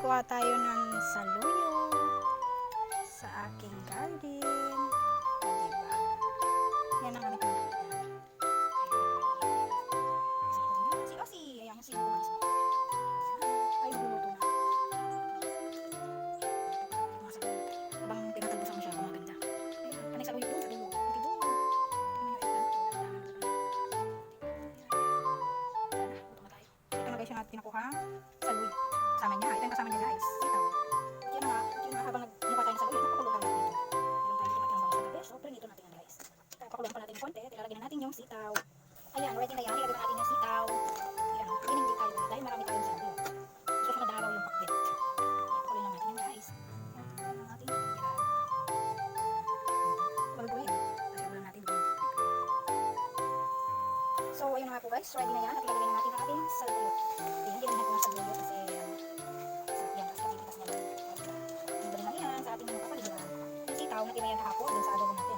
kuha tayo ng saluyot sa aking garden. O, diba? Yan ang aming pinagkakita. Si Osi, ayan, si Osi. Ay, magluluto na. Habang tinatalbosan ko siya, maganda. Ayan, anay saluyot doon sa dulo. Hindi doon. Ito na guys yung ating nakuha saluyot. Kasama niya. Ito yung kasama niya guys. Sitaw. Yun na nga habang nagmukha tayo ng saluyot, napakuluan natin ito. Meron tayo dito natin ang bangus na peso. Pero ito natin yan guys. Pakuluan pa natin ng konti. Tilalagyan na natin yung sitaw. Ayan, ready na yan. Ilagyan na natin yung sitaw. Ayan, hindi tayo dahil marami tayong saluyot. Susunod na araw yung pakbet. Ayan, pakuluan lang natin yan guys. Ayan, ang ating pagkiraan. Balutuin. Tapos ulan natin doon. So, ayun nga po guys. Ready na yan. At ilalagyan na natin ang ating saluyot. Ayan, hindi natin ang saluyot kasi yan, kasi kapitas niya lang. Ang galing lang yan sa ating mga kapaligiran. Yung sitaw na tinayan kahapon dun sa adobo natin.